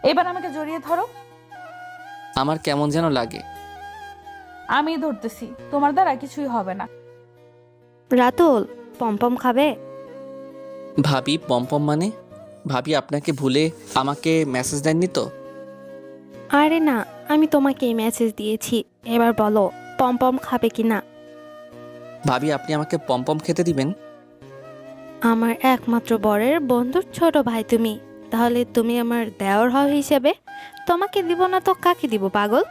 এবার আমাকে জড়িয়ে ধরো। আমার কেমন যেন লাগে। আমি ধরতেছি, তোমার দ্বারা কিছুই হবে না। রাতুল, পমপম খাবে? ভাবি পম্পম মানে? ভাবি আপনাকে ভুলে আমাকে মেসেজ দেননি তো? আরে না, আমি তোমাকে মেসেজ দিয়েছি। এবার বলো, পমপম খাবে কি না? ভাবি আপনি আমাকে পম্পম খেতে দিবেন? আমার একমাত্র বরের বন্ধুর ছোট ভাই তুমি, তাহলে তুমি আমার দেওর হও হিসেবে। তোমাকে দিব না তো কাকে দিব পাগল?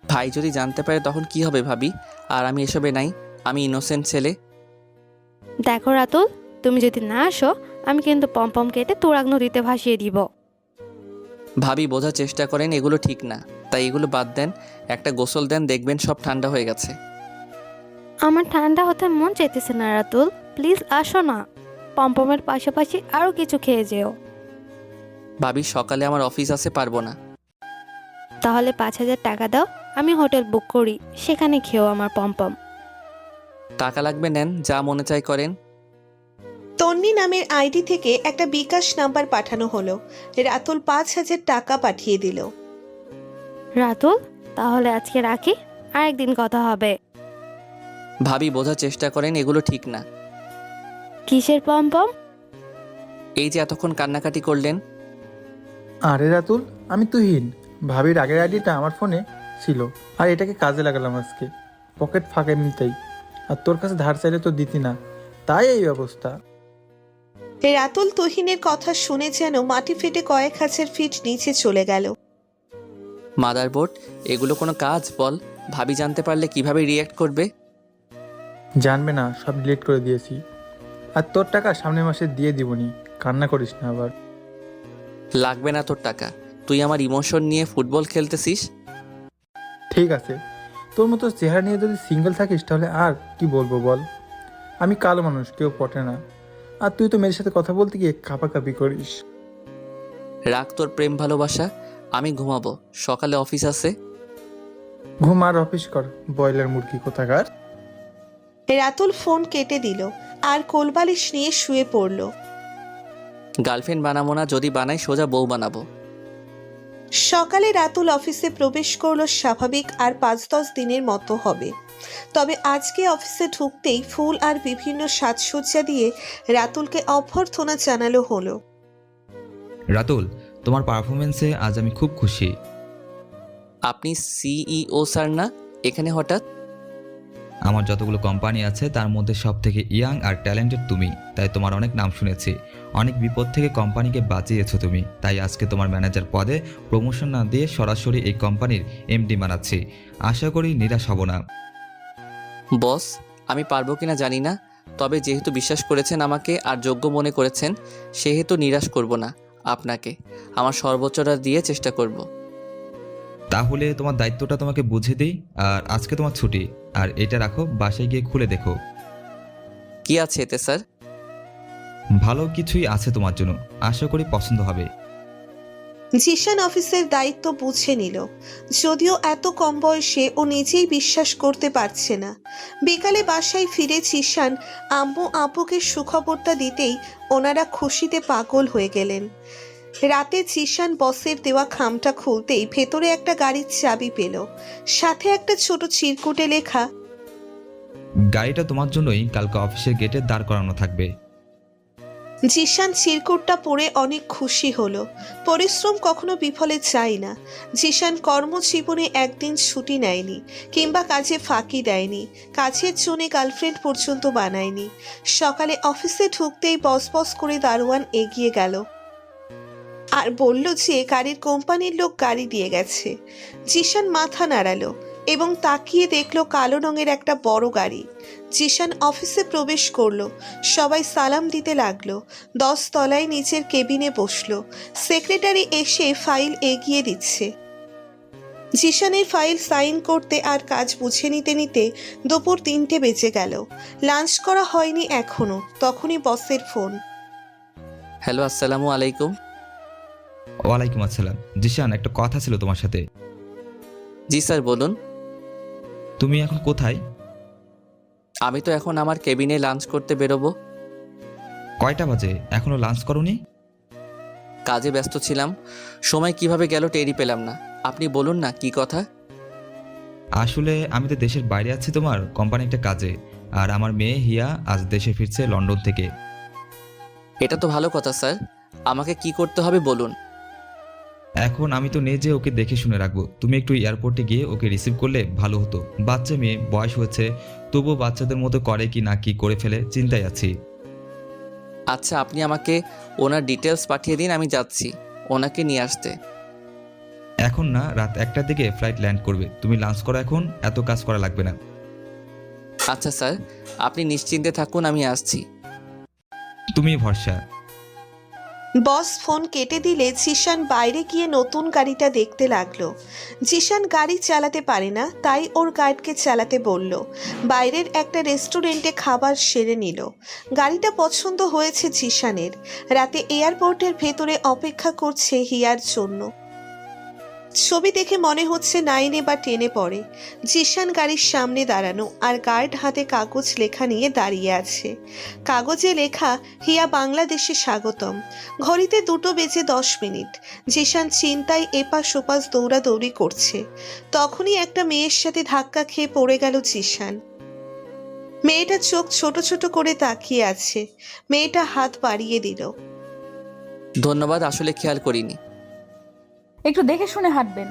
ভাই যদি জানতে পারে তখন কি হবে ভাবি? আর আমি এসবে নাই, আমি ইনোসেন্ট ছেলে। দেখো রাতুল, তুমি যদি না আসো, আমি কিন্তু পমপম কেটে তুরাগ নদীতে ভাসিয়ে দিব। ভাবি বোঝার চেষ্টা করেন এগুলো ঠিক না, তাই এগুলো বাদ দেন, একটা গোসল দেন, দেখবেন সব ঠান্ডা হয়ে গেছে। আমার ঠান্ডা হতে মন চাইতেছে না রাতুল, প্লিজ আসো না। পমপমের পাশাপাশি আরও কিছু খেয়ে যেও। ভাবি সকালে আমার অফিস আছে, পারবো না। তাহলে 5,000 টাকা দাও, আমি হোটেল বুক করি, সেখানে খেও আমার পমপম। টাকা লাগবে নেন, যা মনে চাই করেন। তন্নি নামের আইডি থেকে একটা বিকাশ নাম্বার পাঠানো হলো। রাতুল 5,000 টাকা পাঠিয়ে দিল। রাতুল, তাহলে আজকে রাখি, আরেকদিন কথা হবে। ভাবি বোঝার চেষ্টা করেন এগুলো ঠিক না। কিসের পমপম? এই যে এতক্ষণ কান্নাকাটি করলেন। আরে রাতুল, আমি তুহিন। ভাবির আগের আইডিটা আমার ফোনে ছিল, আর এটাকে কাজে লাগালাম আজকে। পকেট ফাঁকা এমনিতেই, আর তোর কাছে ধার চাইলে তো দিতি না, তাই এই অবস্থা। রাতুল তুহিনের কথা শুনে যেন মাটি ফেটে কয়েক হাজার ফিট নিচে চলে গেল। মাদারবোর্ড, এগুলো কোনো কাজ বল? ভাবি জানতে পারলে কিভাবে রিয়্যাক্ট করবে? জানবে না, সব ডিলিট করে দিয়েছি। আর তোর টাকা সামনের মাসে দিয়ে দিবনি, কান্না করিস না আবার। লাগবে না তোর টাকা, তুই আমার ইমোশন নিয়ে ফুটবল খেলতেছিস। ঠিক আছে, তোর মতো চেহারা নিয়ে যদি সিঙ্গেল থাকিস তাহলে আর কি বলবো বল। আমি কালো মানুষ, কেউ পটে না। আর তুই তো মেয়ের সাথে কথা বলতে গিয়ে কাঁপাকাঁপি করিস। রাখ তোর প্রেম ভালোবাসা, আমি ঘুমাবো, সকালে অফিস আছে। ঘুম আর অফিস কর, ব্রয়লার মুরগি কোথাকার। রাতুল ফোন কেটে দিল আর কোলবালিশ নিয়ে শুয়ে পড়ল। গার্লফ্রেন্ড বানাবো না, যদি বানাই সোজা বউ বানাবো। সকালে রাতুল অফিসে প্রবেশ করলো স্বাভাবিক আর 5-10 দিনের মতো হবে। তবে আজকে অফিসে ঢুকতেই ফুল আর বিভিন্ন সাজসজ্জা দিয়ে রাতুলকে অভ্যর্থনা জানালো হলো। রাতুল, তোমার পারফরমেন্সে আজ আমি খুব খুশি। আপনি সিইও স্যার না? এখানে হঠাৎ? আমার যতগুলো কোম্পানি আছে তার মধ্যে সব থেকে ইয়াং আর ট্যালেন্টেড তুমি, তাই তোমার অনেক নাম শুনেছি। অনেক বিপদ থেকে কোম্পানিকে বাঁচিয়েছো তুমি, তাই আজকে তোমার ম্যানেজার পদে প্রমোশন না দিয়ে সরাসরি এই কোম্পানির এমডি বানাচ্ছি। আশা করি নিরাশ হব না। বস, আমি পারবো কিনা জানি না, তবে যেহেতু বিশ্বাস করেছেন আমাকে আর যোগ্য মনে করেছেন, সেহেতু নিরাশ করব না আপনাকে। আমার সর্বোচ্চটা দিয়ে চেষ্টা করব। তাহলে তোমার দায়িত্বটা তোমাকে বুঝে দিই। আর আজকে তোমার ছুটি, আর এটা রাখো, বাসায় গিয়ে খুলে দেখো। কি আছে এতে স্যার? ভালো কিছুই আছে তোমার জন্য, আশা করি পছন্দ হবে। জিশান অফিসের দায়িত্ব বুঝে নিল, যদিও এত কম বয়সে ও নিজেই বিশ্বাস করতে পারছে না। বিকালে বাসায় ফিরে জিশান আম্মু আপুকে সুখবরটা দিতেই ওনারা খুশিতে পাগল হয়ে গেলেন। রাতে জিশান বসের দেওয়া খামটা খুলতেই ভেতরে একটা গাড়ির চাবি পেল, সাথে একটা ছোট চিরকুটে লেখা, গাড়িটা তোমার জন্যই কালকে অফিসের গেটে দাঁড় করানো থাকবে। জিশান চিরকুটটা পড়ে অনেক খুশি হলো। পরিশ্রম কখনো বিফলে যায় না। জিশান কর্মজীবনে একদিন ছুটি নেয়নি, কিংবা কাজে ফাঁকি দেয়নি, কাজের জন্য গার্লফ্রেন্ড পর্যন্ত বানায়নি। সকালে অফিসে ঢুকতেই বস বস করে দারোয়ান এগিয়ে গেল আর বলল যে গাড়ির কোম্পানির লোক গাড়ি দিয়ে গেছে। জিশান মাথা নাড়ালো এবং তাকিয়ে দেখলো কালো রঙের একটা বড় গাড়ি। জিশান অফিসে প্রবেশ করলো, সবাই সালাম দিতে লাগলো। 10 তলায় নিচের কেবিনে বসলো। সেক্রেটারি এসে ফাইল এগিয়ে দিচ্ছে। জিশানের ফাইল সাইন করতে আর কাজ বুঝে নিতে নিতে দুপুর 3টে বেজে গেল। লাঞ্চ করা হয়নি এখনো, তখনই বসের ফোন। হ্যালো, আসসালামু আলাইকুম। ওয়ালাইকুম আসসালাম। জিশান, একটা কথা ছিল তোমার সাথে। জি স্যার, বলুন। তুমি এখন কোথায়? আমি তো এখন আমার কেবিনে লাঞ্চ করতে বেরোবো। কয়টা বাজে? এখনো লাঞ্চ করোনি? কাজে ব্যস্ত ছিলাম, সময় কিভাবে গেল টেরই পেলাম না। আপনি বলুন না কি কথা। আসলে আমি তো দেশের বাইরে আছি তোমার কোম্পানি একটা কাজে, আর আমার মেয়ে হিয়া আজ দেশে ফিরছে লন্ডন থেকে। এটা তো ভালো কথা স্যার, আমাকে কি করতে হবে বলুন। এখন আমি তো নেই যে ওকে দেখে শুনে রাখবো, তুমি একটু এয়ারপোর্টে গিয়ে ওকে রিসিভ করলে ভালো হতো। বাচ্চা মেয়ে, বয়স হয়েছে, তবুও বাচ্চাদের মতো করে কি না কি করে ফেলে, চিন্তায় আছি। আচ্ছা, আপনি আমাকে ওনার ডিটেলস পাঠিয়ে দিন, আমি যাচ্ছি ওনাকে নিয়ে আসতে। এখন না, রাত 1টার দিকে ফ্লাইট ল্যান্ড করবে, তুমি লাঞ্চ করো, এখন এত কাজ করা লাগবে না। আচ্ছা স্যার, আপনি নিশ্চিন্তে থাকুন, আমি আসছি। তুমি ভরসা। বস ফোন কেটে দিলে জিশান বাইরে গিয়ে নতুন গাড়িটা দেখতে লাগলো। জিশান গাড়ি চালাতে পারে না, তাই ওর গাইডকে চালাতে বলল। বাইরের একটা রেস্টুরেন্টে খাবার সেরে নিল। গাড়িটা পছন্দ হয়েছে জিশানের। রাতে এয়ারপোর্টের ভেতরে অপেক্ষা করছে হিয়ার জন্য। ছবি দেখে মনে হচ্ছে 9 বা 10 পড়ে। জিশান গাড়ির সামনে দাঁড়ানো, আর গার্ড হাতে কাগজ লেখা নিয়ে দাঁড়িয়ে আছে। কাগজে লেখা, হিয়া বাংলাদেশে স্বাগতম। ঘড়িতে 2:10 জিশান চিন্তায় এপাশ ওপাশ দৌড়াদৌড়ি করছে। তখনই একটা মেয়ের সাথে ধাক্কা খেয়ে পড়ে গেল জিশান। মেয়েটা চোখ ছোট ছোট করে তাকিয়ে আছে। মেয়েটা হাত বাড়িয়ে দিল। ধন্যবাদ, আসলে খেয়াল করিনি। একটু দেখে শুনে হাঁটবেন।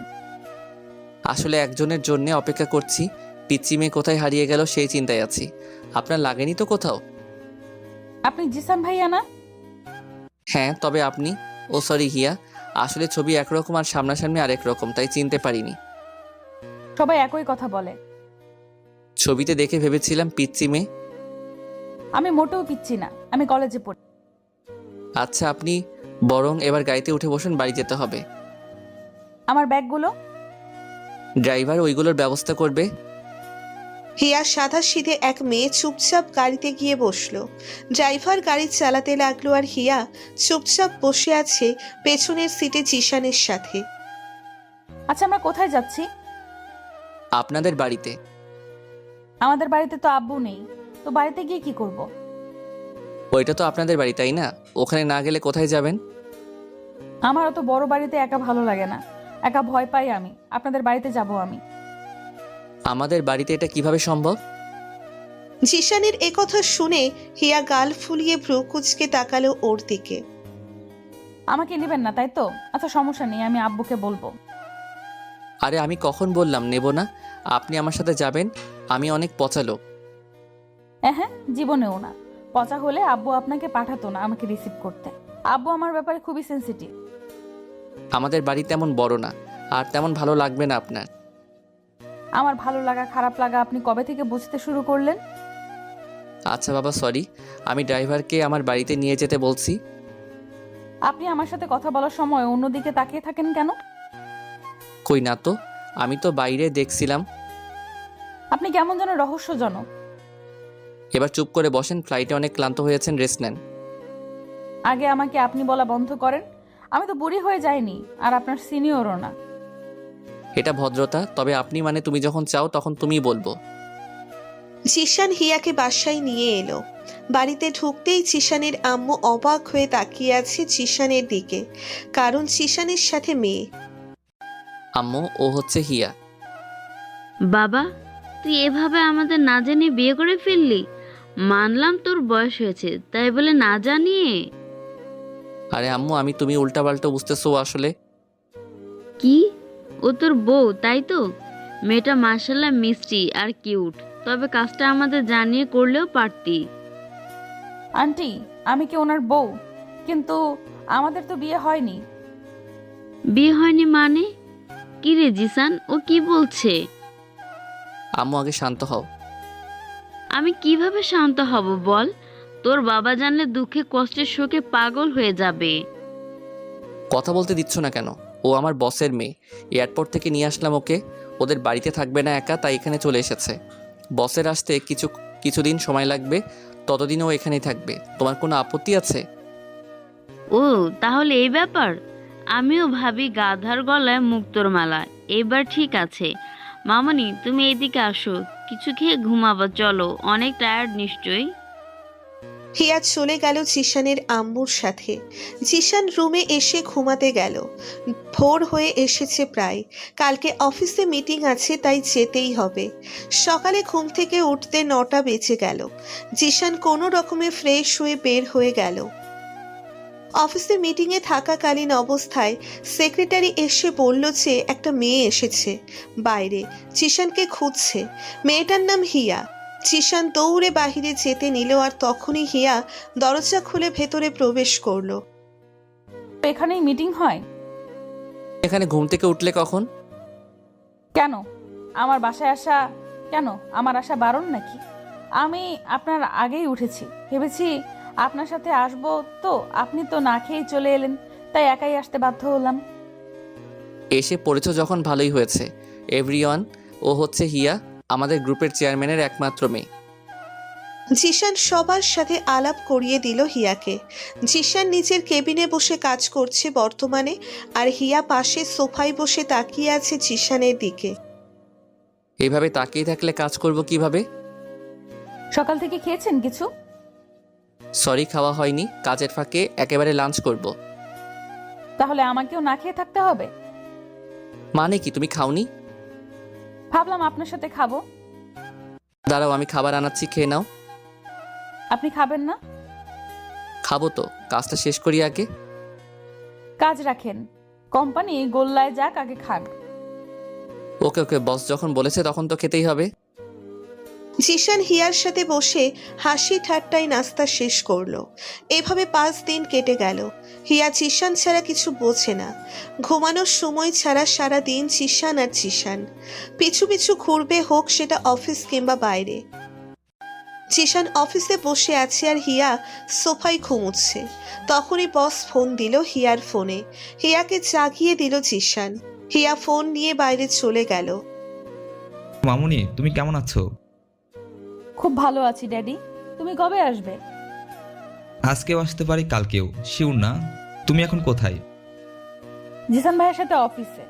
আসলে একজনের জন্য অপেক্ষা করছি, পিচ্চি মেয়ে কোথায় হারিয়ে গেল সেই চিন্তায় আছি। আপনার লাগেনি তো কোথাও? আপনি জিসান ভাইয়া না? হ্যাঁ, তবে আপনি? ও সরি হিয়া, আসলে ছবি একরকম আর সামনাসামনি আরেক রকম, তাই চিনতে পারিনি। সবাই একই কথা বলে। ছবিতে দেখে ভেবেছিলাম পিচ্চি মেয়ে। আমি মোটেও পিচ্ছি না, আমি কলেজে পড়ি। আচ্ছা, আপনি বরং এবার গাড়িতে উঠে বসুন, বাড়ি যেতে হবে। আমার ব্যাগগুলো? ড্রাইভার ওইগুলোর ব্যবস্থা করবে। হিয়া সাধাসিধে এক মেয়ে চুপচাপ গাড়িতে গিয়ে বসলো। ড্রাইভার গাড়ি চালাতে লাগলো, আর হিয়া চুপচাপ বসে আছে পেছনের সিটে জিশানের সাথে। আচ্ছা, আমরা কোথায় যাচ্ছি? আপনাদের বাড়িতে। আমাদের বাড়িতে তো আব্বু নেই, তো বাড়িতে গিয়ে কি করব? ওইটা তো আপনাদের বাড়ি, তাই না? ওখানে না গেলে কোথায় যাবেন? আমার অত বড় বাড়িতে একা ভালো লাগে না, একা ভয় পাই আমি। আপনাদের বাড়িতে যাব আমি। আমাদের বাড়িতে এটা কিভাবে সম্ভব? জিশানের একথা শুনে হিয়া গাল ফুলিয়ে ভ্রু কুঁচকে তাকালো ওর দিকে। আমাকে নেবেন না তাই তো? আচ্ছা, সমস্যা নেই, আমি আব্বুকে বলবো। আরে আমি কখন বললাম নেব না? আপনি আমার সাথে যাবেন, আমি অনেক পচা লোক। হ্যাঁ, জীবনেও না। পচা হলে আব্বু আপনাকে পাঠাতো না আমাকে রিসিভ করতে। আব্বু আমার ব্যাপারে খুবই সেনসিটিভ। আমাদের বাড়ি তেমন বড় না, আর তেমন ভালো লাগবে না আপনার। আমার ভালো লাগা খারাপ লাগা আপনি কবে থেকে বুঝতে শুরু করলেন? আচ্ছা বাবা, সরি, আমি ড্রাইভারকে আমার বাড়িতে নিয়ে যেতে বলছি। আপনি আমার সাথে কথা বলার সময় অন্যদিকে তাকিয়ে থাকেন কেন? কই না তো, আমি তো বাইরে দেখছিলাম। আপনি কেমন যেন রহস্যজনক। এবার চুপ করে বসেন, ফ্লাইটে অনেক ক্লান্ত হয়েছেন, রেস্ট নেন। আগে আমাকে আপনি বলা বন্ধ করেন। আমি তো বুড়ি হয়ে যাইনি, আর আপনার সিনিয়রও না। এটা ভদ্রতা, তবে আপনি মানে তুমি যখন চাও তখন তুমিই বলবো। জিশান হিয়াকে বাসায় নিয়ে এলো। বাড়িতে ঢুকতেই জিশানের আম্মু অবাক হয়ে তাকিয়ে আছে জিশানের দিকে, কারণ জিশানের সাথে মেয়ে। আম্মু, ও হচ্ছে হিয়া। বাবা, তুই এভাবে আমাদের না জানিয়ে বিয়ে করে ফেললি? মানলাম তোর বয়স হয়েছে, তাই বলে না জানিয়ে? আরে আম্মু, আমি তুমি উল্টাপাল্টা বুঝতেছো আসলে। কি? ও তোর বউ তাই তো? মেয়েটা মাশাআল্লাহ মিষ্টি আর কিউট, তবে কাজটা আমাদের জানিয়ে করলেও পারতি। আন্টি, আমি কি ওনার বউ? কিন্তু আমাদের তো বিয়ে হয়নি। বিয়ে হয়নি মানে? কি রে জিসান, ও কি বলছে? আম্মু আগে শান্ত হও। আমি কিভাবে শান্ত হব বল? তোর বাবা জানলে দুঃখে কষ্টে শোকে পাগল হয়ে যাবে। কথা বলতে দিচ্ছ না কেন? ও আমার বসের মেয়ে, এয়ারপোর্ট থেকে নিয়ে আসলাম ওকে। ওদের বাড়িতে থাকবে না একা, তাই এখানে চলে এসেছে। বসের আসতে কিছুদিন সময় লাগবে, ততদিন ও এখানেই থাকবে। তোমার কোনো আপত্তি আছে? ও তাহলে এই ব্যাপার। আমিও ভাবি গাধার গলায় মুক্তোর মালা। এবার ঠিক আছে। মামনি, তুমি এইদিকে আসো, কিছু খেয়ে ঘুমাবা চলো, অনেক টায়ার্ড নিশ্চয়ই। হিয়া চলে গেল জিশানের আম্মুর সাথে। জিশান রুমে এসে ঘুমাতে গেল। ভোর হয়ে এসেছে প্রায়। কালকে অফিসে মিটিং আছে, তাই যেতেই হবে। সকালে ঘুম থেকে উঠতে 9টা বেজে গেল। জিশান কোনো রকমে ফ্রেশ হয়ে বের হয়ে গেল। অফিসের মিটিংয়ে থাকাকালীন অবস্থায় সেক্রেটারি এসে বলল যে একটা মেয়ে এসেছে বাইরে, জিশানকে খুঁজছে। মেয়েটার নাম হিয়া। জিশান দৌড়ে বাহিরে যেতে নিল, আর তখনই হিয়া দরজা খুলে ভেতরে প্রবেশ করলো। এখানেই মিটিং হয়? এখানে ঘুম থেকে উঠলে কখন? কেন আমার বাসায় আসা, কেন আমার আসা বারণ নাকি? আমি আপনার আগেই উঠেছি, ভেবেছি আপনার সাথে আসবো, তো আপনি তো না খেয়েই চলে এলেন, তাই একাই আসতে বাধ্য হলাম। এসে পড়েছ যখন ভালোই হয়েছে। এভরিওয়ান, ও হচ্ছে হিয়া, আমাদের গ্রুপের চেয়ারম্যানের একমাত্র মেয়ে। জিশান সবার সাথে আলাপ করিয়ে দিল হিয়াকে। জিশান নিজের কেবিনে বসে কাজ করছে বর্তমানে, আর হিয়া পাশে সোফায় বসে তাকিয়ে আছে জিশানের দিকে। এইভাবে তাকিয়ে থাকলে কাজ করব কিভাবে? সকাল থেকে খেয়েছেন কিছু? সরি, খাওয়া হয়নি, কাজের ফাঁকে একেবারে লাঞ্চ করব। তাহলে আমাকেও না খেয়ে থাকতে হবে? মানে কি, তুমি খাওনি? ভাবলাম আপনার সাথে খাবো। দাঁড়াও, আমি খাবার আনাচ্ছি, খেয়ে নাও। আপনি খাবেন না? খাবো তো, কাজটা শেষ করি আগে। কাজ রাখেন, কোম্পানি গোল্লায় যাক, আগে খান। ওকে ওকে, বস যখন বলেছে তখন তো খেতেই হবে। জিশান হিয়ার সাথে বসে হাসি ঠাট্টায় নাস্তা শেষ করলো। এভাবে 5 দিন কেটে গেল। হিয়া জিশান ছাড়া কিছু বোঝে না। ঘুমানোর সময় ছাড়া সারা দিন জিশান আর জিশান। পিছু পিছু ঘুরবে, হোক সেটা অফিস কিংবা বাইরে। জিশান অফিসে বসে আছে আর হিয়া সোফায় ঘুমুচ্ছে। তখনই বস ফোন দিল হিয়ার ফোনে। হিয়াকে জাগিয়ে দিল জিশান। হিয়া ফোন নিয়ে বাইরে চলে গেল। মামুনি, তুমি কেমন আছো? খুব ভালো আছি ড্যাডি, তুমি কবে আসবে? আজকেও আসতে পারি, কালকেও, শিওর না। তুমি এখন কোথায়? জিসান ভাইয়ের সাথে অফিসে।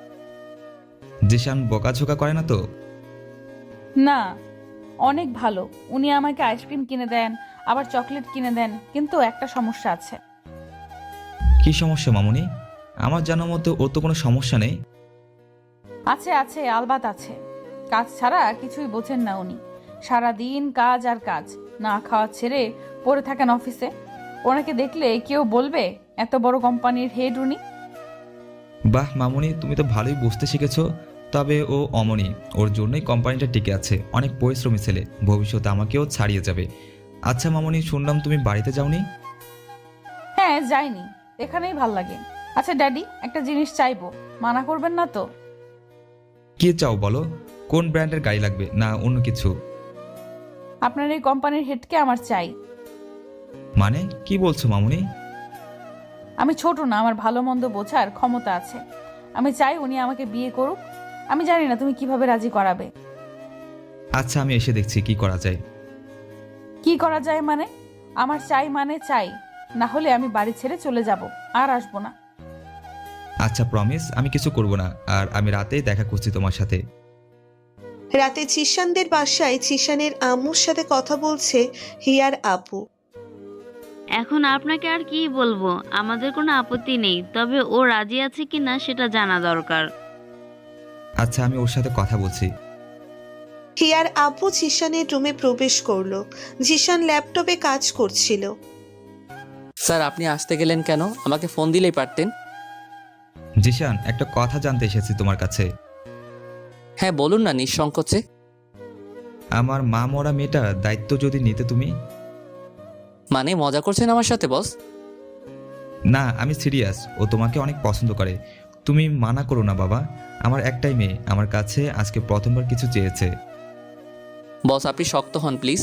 জিশান বকাঝোকা করে না তো? না, অনেক ভালো। উনি আমাকে আইসক্রিম কিনে দেন, আবার চকলেট কিনে দেন, কিন্তু একটা সমস্যা আছে। কি সমস্যা মামুনি? আমার জানার মতো ওর তো কোনো সমস্যা নেই। আছে আছে, আলবাত আছে। কাজ ছাড়া কিছুই বোঝেন না উনি। সারা দিন কাজ আর কাজ, না খাওয়া ছেড়ে পড়ে থাকেন অফিসে। ওনাকে দেখলে কেউ বলবে এত বড় কোম্পানির হেড উনি। বাহ মামুনি, তুমি তো ভালোই বুঝতে শিখেছো। তবে ও অমনি, ওর জন্যই কোম্পানিটা টিকে আছে। অনেক পরিশ্রমী ছেলে, ভবিষ্যতে আমাকেও ছাড়িয়ে যাবে। আচ্ছা মামুনি, শুনলাম তুমি বাড়িতে যাওনি? হ্যাঁ, যাইনি, এখানেই ভাল লাগে। আচ্ছা ড্যাডি, একটা জিনিস চাইবো, মানা করবেন না তো? কি চাও বলো? কোন ব্র্যান্ডের গাড়ি লাগবে, না অন্য কিছু? আপনার এই কোম্পানির হেডকে আমার চাই। মানে কি বলছো মামুনি? আমি ছোট না, আমার ভালো মন্দ বোঝার ক্ষমতা আছে। আমি চাই উনি আমাকে বিয়ে করুক। আমি জানি না তুমি কিভাবে রাজি করাবে। আচ্ছা, আমি এসে দেখছি কি করা যায়। কি করা যায় মানে? আমার চাই মানে চাই, না হলে আমি বাড়ি ছেড়ে চলে যাব, আর আসবো না। আচ্ছা প্রমিস, আমি কিছু করব না। আর আমি রাতেই দেখা করছি তোমার সাথে। রাতে জিশানদের বাসায় জিশানের আম্মুর সাথে কথা বলছে হিয়ার আপু। এখন আপনাকে আর কি বলবো, আমাদের কোনো আপত্তি নেই, তবে ও রাজি আছে কি না সেটা জানা দরকার। আচ্ছা, আমি ওর সাথে কথা বলছি। হিয়ার আপু জিশানের রুমে প্রবেশ করলো। জিশান ল্যাপটপে কাজ করছিল। স্যার, আপনি আসতে গেলেন কেন? আমাকে ফোন দিলেই পারতেন। জিশান, একটা কথা জানতে এসেছি তোমার কাছে। হ্যাঁ বলুন না, নিঃসংকোচে। আমার মা মরা মেয়েটার দায়িত্ব যদি নিতে তুমি। মানে মজা করছেন আমার সাথে বস? না, আমি সিরিয়াস। ও তোমাকে অনেক পছন্দ করে। তুমি মানা করো না বাবা। আমার একটাই মেয়ে, আমার কাছে আজকে প্রথমবার কিছু চেয়েছে। বস আপনি শক্ত হন প্লিজ।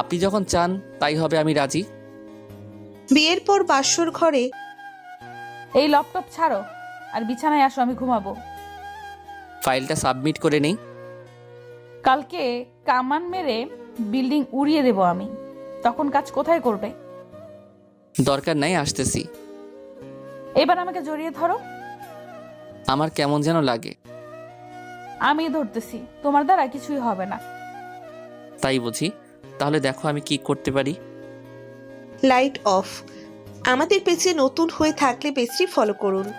আপনি যখন চান তাই হবে, আমি রাজি। বিয়ের পর বাসর ঘরে এই ল্যাপটপ ছাড়ো আর বিছানায় আসো, আমি ঘুমাবো। ফাইলটা সাবমিট করে নেই। কালকে কামান মেরে বিল্ডিং উড়িয়ে দেব আমি, তখন কাজ কোথায় করবে? দরকার নাই, আসতেছি। এবার আমাকে জড়িয়ে ধরো। আমার কেমন যেন লাগে। আমি ধরতেছি, তোমার দ্বারা কিছুই হবে না। তাই বুঝি? তাহলে দেখো আমি কি করতে পারি। Light off. আমাদের পেজে নতুন হয়ে থাকলে পেজটি ফলো করুন।